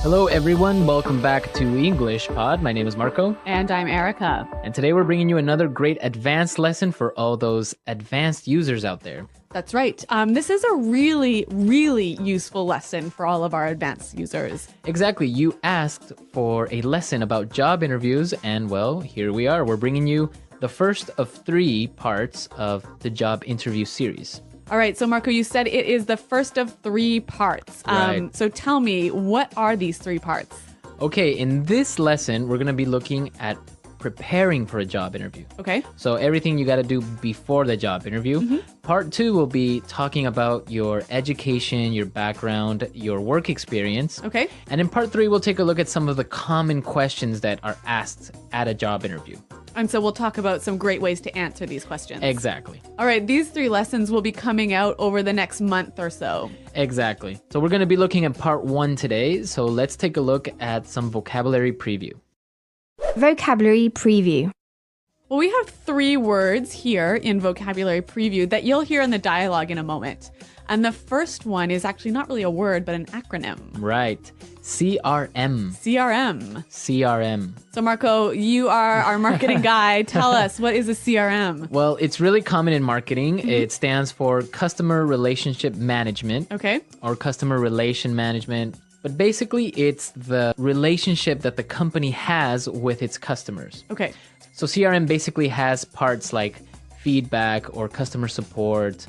Hello, everyone. Welcome back to English Pod. My name is Marco. And I'm Erica. And today we're bringing you another great advanced lesson for all those advanced users out there. That's right. This is a really, really useful lesson for all of our advanced users. Exactly. You asked for a lesson about job interviews, and well, here we are. We're bringing you the first of 3 parts of the job interview series. All right. So, Marco, you said it is the first of 3 parts. Right. So tell me, what are these 3 parts? Okay, in this lesson, we're going to be looking at preparing for a job interview. Okay. So everything you got to do before the job interview. Part 2 will be talking about your education, your background, your work experience. Okay. And in part 3, we'll take a look at some of the common questions that are asked at a job interview. And so we'll talk about some great ways to answer these questions. Exactly. All right. These 3 lessons will be coming out over the next month or so. Exactly. So we're going to be looking at part 1 today. So let's take a look at some vocabulary preview. Vocabulary preview. Well, we have 3 words here in vocabulary preview that you'll hear in the dialogue in a moment. And the first one is actually not really a word, but an acronym. Right. CRM. CRM. CRM. So, Marco, you are our marketing guy. Tell us, what is a CRM? Well, it's really common in marketing. It stands for Customer Relationship Management. Okay. Or Customer Relation Management. But basically, it's the relationship that the company has with its customers. Okay. So CRM basically has parts like feedback or customer support,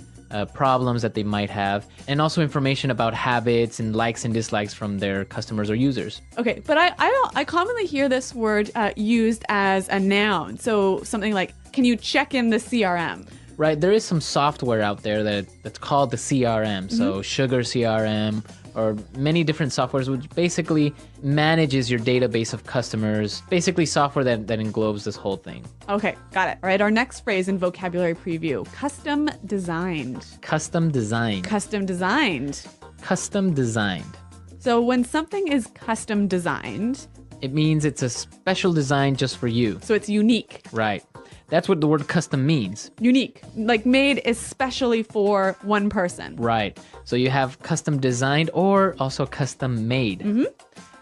problems that they might have, and also information about habits and likes and dislikes from their customers or users. Okay, but I commonly hear this word used as a noun. So something like, can you check in the CRM? Right, there is some software out there that's called the CRM. So Sugar CRM, or many different softwares, which basically manages your database of customers. Basically software that englobes this whole thing. Okay, got it. All right, our next phrase in vocabulary preview, custom designed. Custom designed. Custom designed. Custom designed. So when something is custom designed, It means it's a special design just for you. so it's unique. Right. That's what the word custom means. Unique, like made especially for one person. Right. So you have custom designed or also custom made.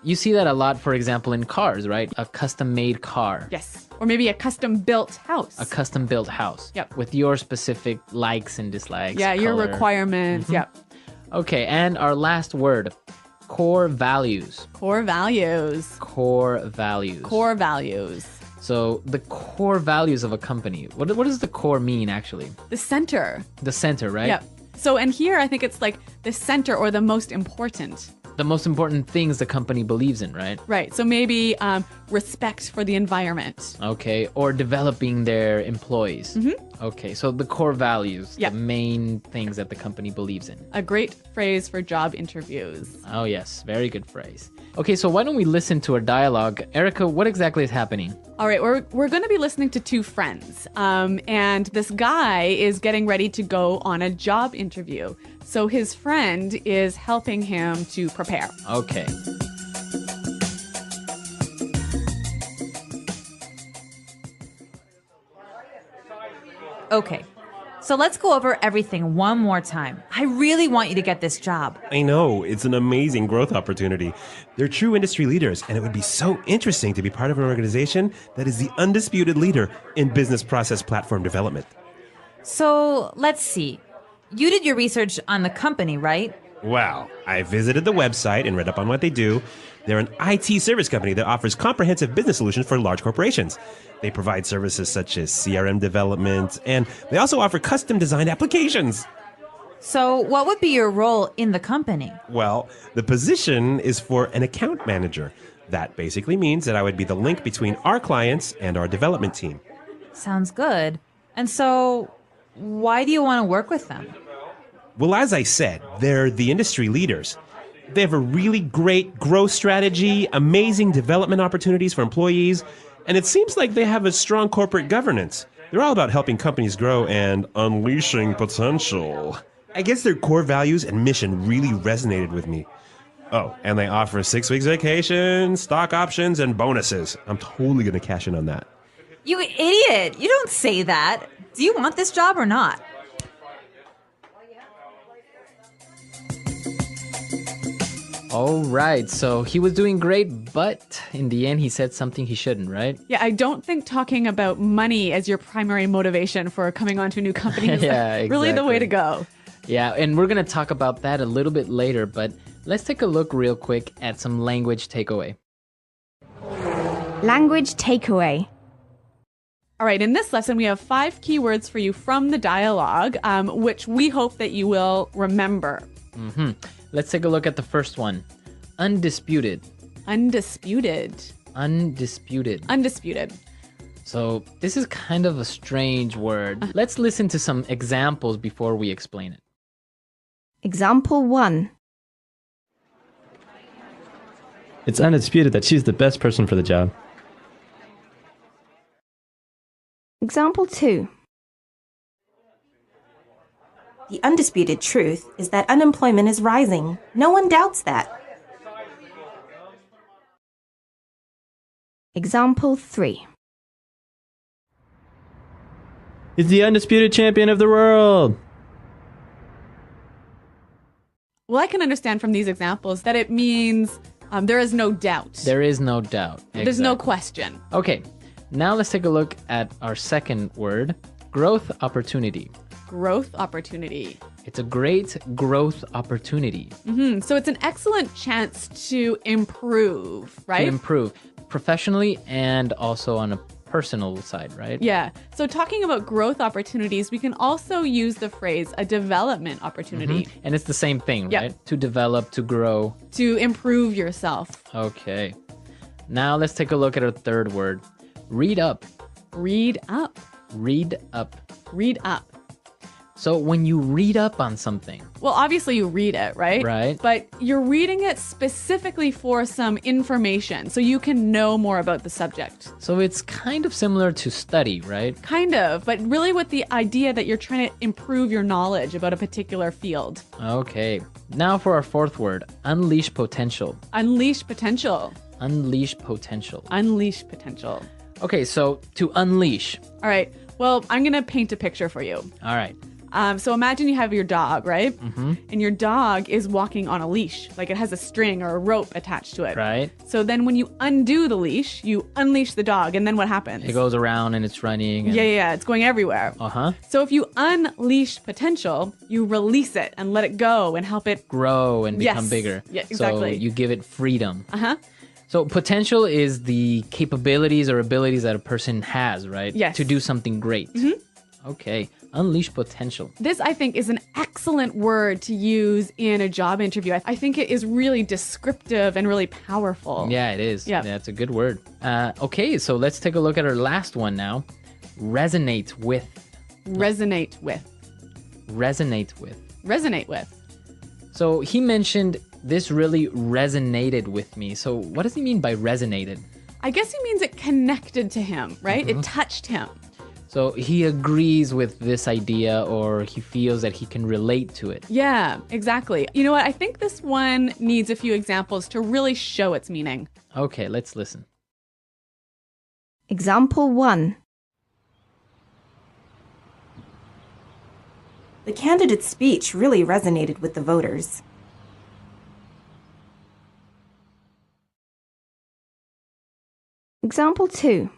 You see that a lot, for example, in cars, right? A custom made car. Yes. Or maybe a custom built house. A custom built house. Yep. With your specific likes and dislikes. Yeah, your color. requirements. Yep. Okay, and our last word, core values. Core values. Core values. Core values. So the core values of a company. What does the core mean, actually? The center. The center, right? Yep. So, and here I think it's like the center or the most important. The most important things the company believes in, right? Right. So maybe respect for the environment. Okay, or developing their employees. Okay, so the core values, Yep. the main things that the company believes in. A great phrase for job interviews. Oh yes, very good phrase. Okay, so why don't we listen to a dialogue? Erica, what exactly is happening? All right, we're going to be listening to 2 friends. And this guy is getting ready to go on a job interview. So his friend is helping him to prepare. Okay. Okay, so let's go over everything one more time. I really want you to get this job. I know, it's an amazing growth opportunity. They're true industry leaders, and it would be so interesting to be part of an organization that is the undisputed leader in business process platform development. So let's see. You did your research on the company, right? Wow, I visited the website and read up on what they do. They're an IT service company that offers comprehensive business solutions for large corporations. They provide services such as CRM development, and they also offer custom designed applications. So what would be your role in the company? Well, the position is for an account manager. That basically means that I would be the link between our clients and our development team. Sounds good. And so why do you want to work with them? Well, as I said, they're the industry leaders. They have a really great growth strategy, amazing development opportunities for employees, and it seems like they have a strong corporate governance. They're all about helping companies grow and unleashing potential. I guess their core values and mission really resonated with me. Oh, and they offer 6 weeks vacation, stock options, and bonuses. I'm totally going to cash in on that. You idiot! You don't say that. Do you want this job or not? All right, so he was doing great, but in the end, he said something he shouldn't, right? Yeah, I don't think talking about money as your primary motivation for coming onto a new company is Yeah, really the way to exactly. go. Yeah, and we're going to talk about that a little bit later, but let's take a look real quick at some language takeaway. Language takeaway. All right, in this lesson, we have 5 keywords for you from the dialogue, which we hope that you will remember. Let's take a look at the first one. Undisputed. Undisputed. Undisputed. Undisputed. So this is kind of a strange word. Let's listen to some examples before we explain it. Example 1. It's undisputed that she's the best person for the job. Example 2. The undisputed truth is that unemployment is rising. No one doubts that. Example 3. He's the undisputed champion of the world. Well, I can understand from these examples that it means there is no doubt. There is no doubt. There's no Exactly. question. Okay, now let's take a look at our second word, growth opportunity. Growth opportunity. It's a great growth opportunity So it's an excellent chance to improve, to right? improve professionally and also on a personal side, right? Yeah. So talking about growth opportunities, we can also use the phrase a development opportunity And it's the same thing, Yep. right? To develop, to grow. to improve yourself. Okay. Now let's take a look at our third word, read up. Read up. Read up. Read up. So when you read up on something, Well, obviously you read it, right? Right. But you're reading it specifically for some information so you can know more about the subject. so it's kind of similar to study, right? Kind of, but really with the idea that you're trying to improve your knowledge about a particular field. Okay. Now for our fourth word, unleash potential. Unleash potential. Unleash potential. Unleash potential. Okay, so to unleash. All right. Well, I'm going to paint a picture for you. All right. So imagine you have your dog, right? Mm-hmm. And your dog is walking on a leash, like it has a string or a rope attached to it. Right. So then when you undo the leash, you unleash the dog, and then what happens? It goes around and it's running. And... Yeah, it's going everywhere. Uh-huh. So if you unleash potential, you release it and let it go and help it. Grow and become Yes. bigger. Yeah, exactly. So you give it freedom. Uh-huh. So potential is the capabilities or abilities that a person has, right? Yes. To do something great. Mm-hmm. Okay. Unleash potential. This, I think, is an excellent word to use in a job interview. I think it is really descriptive and really powerful. Yeah, it is. Yeah. That's a good word. Okay, so let's take a look at our last one now. Resonate with. Resonate with. Resonate with. Resonate with. So he mentioned this really resonated with me. So what does he mean by resonated? I guess he means it connected to him, right? It touched him. So he agrees with this idea or he feels that he can relate to it. Yeah, exactly. You know what? I think this one needs a few examples to really show its meaning. Okay, let's listen. Example 1. The candidate's speech really resonated with the voters. Example 2.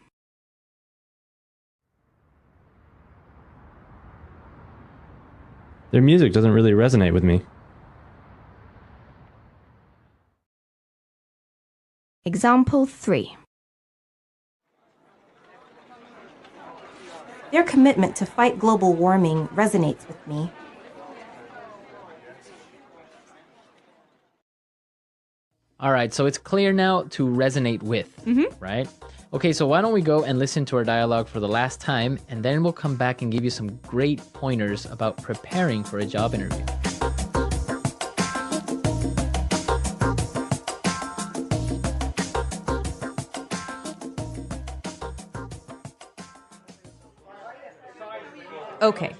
Their music doesn't really resonate with me. Example 3. Their commitment to fight global warming resonates with me. All right, so it's clear now to resonate with, right? Okay, so why don't we go and listen to our dialogue for the last time, and then we'll come back and give you some great pointers about preparing for a job interview. Okay,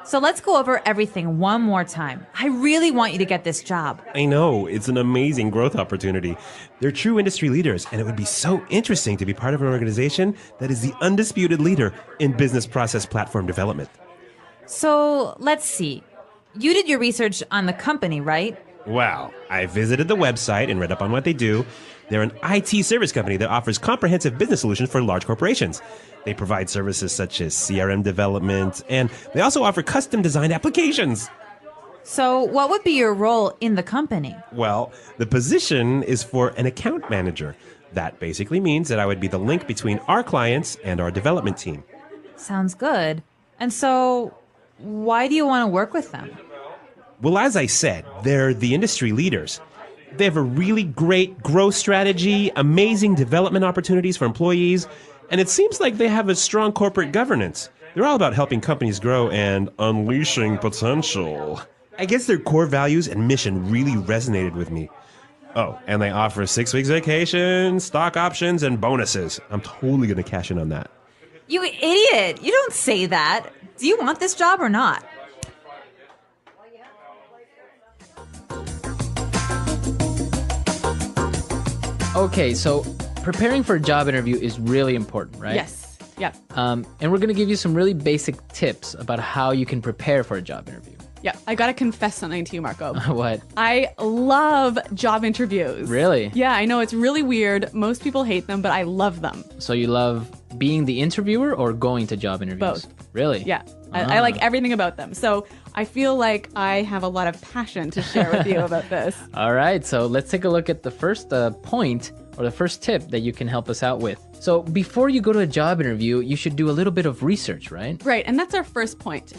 so let's go over everything one more time. I really want you to get this job. I know, it's an amazing growth opportunity. They're true industry leaders, and it would be so interesting to be part of an organization that is the undisputed leader in business process platform development. So let's see. You did your research on the company, right? Well, I visited the website and read up on what they do. They're an IT service company that offers comprehensive business solutions for large corporations. They provide services such as CRM development, and they also offer custom designed applications. So, what would be your role in the company? Well, the position is for an account manager. That basically means that I would be the link between our clients and our development team. Sounds good. And so, why do you want to work with them? Well, as I said, they're the industry leaders. They have a really great growth strategy, amazing development opportunities for employees, and it seems like they have a strong corporate governance. They're all about helping companies grow and unleashing potential. I guess their core values and mission really resonated with me. Oh, and they offer 6 weeks vacation, stock options, and bonuses. I'm totally going to cash in on that. You idiot! You don't say that. Do you want this job or not? Okay, so preparing for a job interview is really important, right? Yes. Yep. And we're going to give you some really basic tips about how you can prepare for a job interview. Yep. I got to confess something to you, Marco. What? I love job interviews. Really? Yeah, I know it's really weird. Most people hate them, but I love them. So you love being the interviewer or going to job interviews? Both. Really? Yeah. I like everything about them. So I feel like I have a lot of passion to share with you about this. All right, so let's take a look at the first point or the first tip that you can help us out with. So before you go to a job interview, you should do a little bit of research, right? Right, and that's our first point.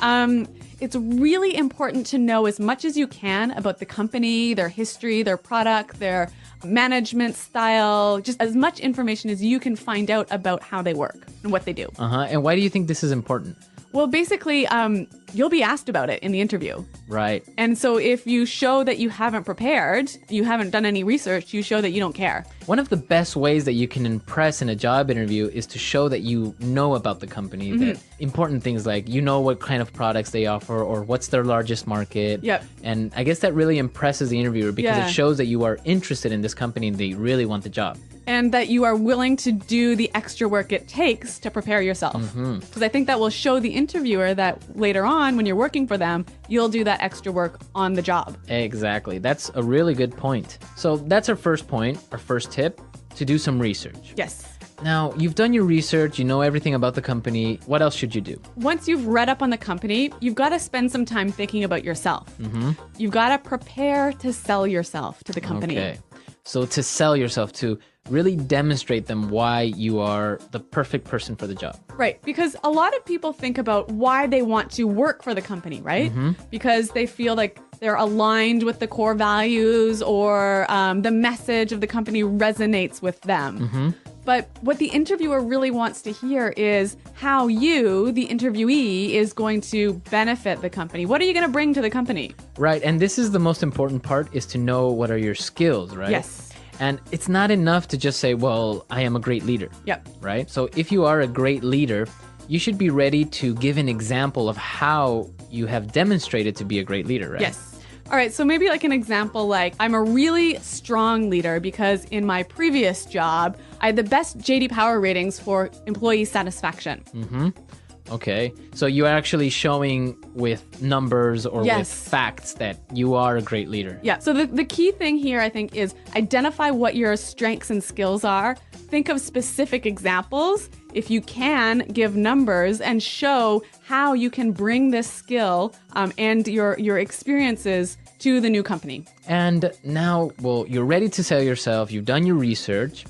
It's really important to know as much as you can about the company, their history, their product, their management style, just as much information as you can find out about how they work and what they do. And why do you think this is important? Well, basically, you'll be asked about it in the interview. Right. And so if you show that you haven't prepared, you haven't done any research, you show that you don't care. One of the best ways that you can impress in a job interview is to show that you know about the company, that important things like you know what kind of products they offer or what's their largest market. Yep. And I guess that really impresses the interviewer because Yeah. it shows that you are interested in this company and they really want the job. And that you are willing to do the extra work it takes to prepare yourself. Because I think that will show the interviewer that later on, when you're working for them, you'll do that extra work on the job. Exactly. That's a really good point. So that's our first point, our first tip, to do some research. Yes. Now, you've done your research, you know everything about the company. What else should you do? Once you've read up on the company, you've got to spend some time thinking about yourself. You've got to prepare to sell yourself to the company. Okay. So to sell yourself, to really demonstrate them why you are the perfect person for the job. Right, because a lot of people think about why they want to work for the company, right? Because they feel like they're aligned with the core values or the message of the company resonates with them. But what the interviewer really wants to hear is how you, the interviewee, is going to benefit the company. What are you going to bring to the company? Right, and this is the most important part, is to know what are your skills, right? Yes. And it's not enough to just say, well, I am a great leader. Yep. Right? So if you are a great leader, you should be ready to give an example of how you have demonstrated to be a great leader, right? Yes. All right, so maybe like an example, like I'm a really strong leader because in my previous job, I had the best JD Power ratings for employee satisfaction. Okay. So you're actually showing with numbers or with Yes. facts that you are a great leader. Yeah, so the key thing here, I think, is identify what your strengths and skills are. Think of specific examples. If you can, give numbers and show how you can bring this skill and your experiences to the new company. And now, well, you're ready to sell yourself. You've done your research.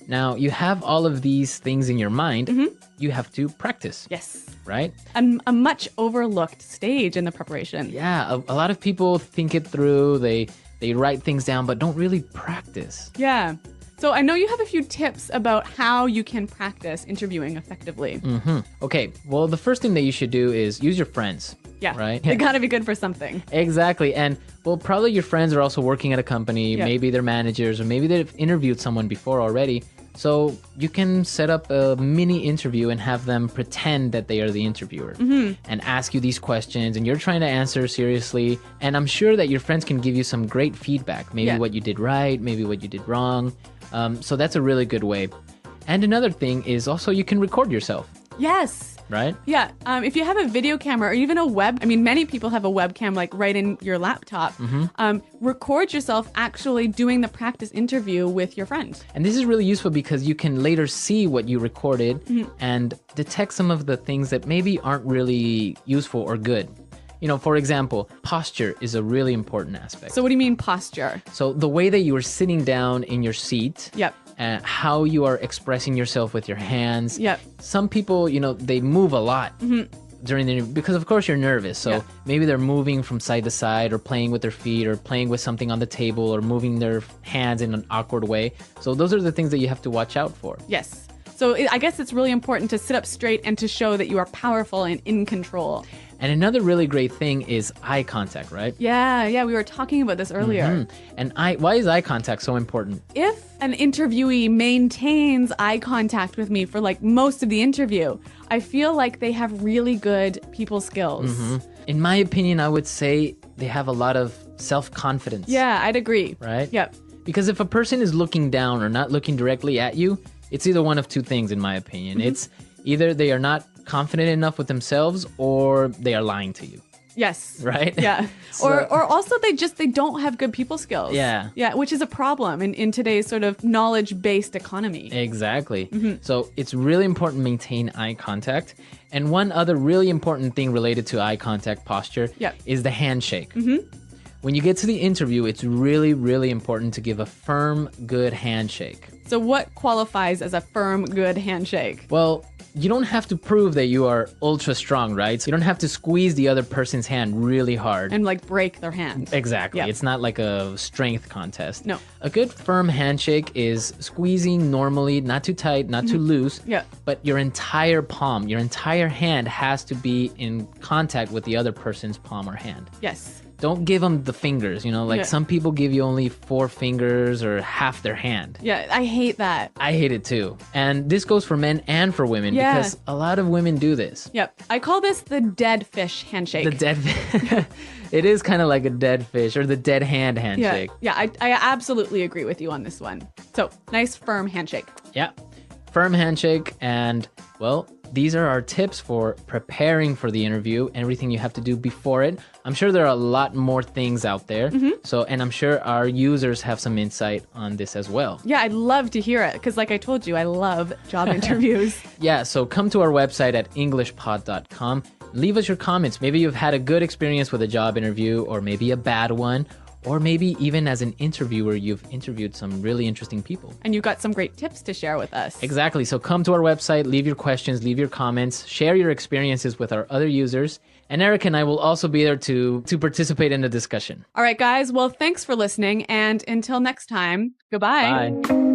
Now you have all of these things in your mind. You have to practice. Yes. Right? A much overlooked stage in the preparation. Yeah, a lot of people think it through. They write things down, but don't really practice. Yeah. So I know you have a few tips about how you can practice interviewing effectively. Okay, well, the first thing that you should do is use your friends. Yeah. Right? They gotta be good for something. Exactly. And, well, probably your friends are also working at a company. Yeah. Maybe they're managers, or maybe they've interviewed someone before already. So you can set up a mini interview and have them pretend that they are the interviewer and ask you these questions, and you're trying to answer seriously. And I'm sure that your friends can give you some great feedback, maybe Yeah. what you did right, maybe what you did wrong. So that's a really good way. And another thing is also you can record yourself. Yes. right? Yeah. If you have a video camera or even a many people have a webcam like right in your laptop. Record yourself actually doing the practice interview with your friend. And this is really useful because you can later see what you recorded and detect some of the things that maybe aren't really useful or good. For example, posture is a really important aspect. So what do you mean posture? So the way that you are sitting down in your seat. Yep. How you are expressing yourself with your hands. Yep. Some people, they move a lot during the interview because, of course, you're nervous. So maybe they're moving from side to side or playing with their feet or playing with something on the table or moving their hands in an awkward way. So those are the things that you have to watch out for. Yes. So I guess it's really important to sit up straight and to show that you are powerful and in control. And another really great thing is eye contact, right? Yeah, we were talking about this earlier. And why is eye contact so important? If an interviewee maintains eye contact with me for like most of the interview, I feel like they have really good people skills. In my opinion, I would say they have a lot of self-confidence. Yeah, I'd agree. Right? Yep. Because if a person is looking down or not looking directly at you, it's either one of two things, in my opinion. It's either they are not confident enough with themselves or they are lying to you. Yes. Right? Yeah. Or also they don't have good people skills. Yeah. Yeah, which is a problem in today's sort of knowledge-based economy. Exactly. So it's really important to maintain eye contact. And one other really important thing related to eye contact posture is the handshake. When you get to the interview, it's really, really important to give a firm, good handshake. So what qualifies as a firm, good handshake? Well, you don't have to prove that you are ultra strong, right? So you don't have to squeeze the other person's hand really hard. And like break their hand. Exactly. Yep. It's not like a strength contest. No. A good firm handshake is squeezing normally, not too tight, not too loose. Yeah. But your entire palm, your entire hand has to be in contact with the other person's palm or hand. Yes. Don't give them the fingers, some people give you only 4 fingers or half their hand. Yeah, I hate that. I hate it too. And this goes for men and for women because a lot of women do this. Yep. I call this the dead fish handshake. The dead It is kind of like a dead fish or the dead hand handshake. Yeah, I absolutely agree with you on this one. So, nice firm handshake. Yeah. Firm handshake. And, well, these are our tips for preparing for the interview, everything you have to do before it. I'm sure there are a lot more things out there. And I'm sure our users have some insight on this as well. Yeah, I'd love to hear it because like I told you, I love job interviews. Yeah, so come to our website at englishpod.com. Leave us your comments. Maybe you've had a good experience with a job interview or maybe a bad one. Or maybe even as an interviewer, you've interviewed some really interesting people. And you've got some great tips to share with us. Exactly. So come to our website, leave your questions, leave your comments, share your experiences with our other users. And Eric and I will also be there to participate in the discussion. All right, guys. Well, thanks for listening. And until next time, goodbye. Bye.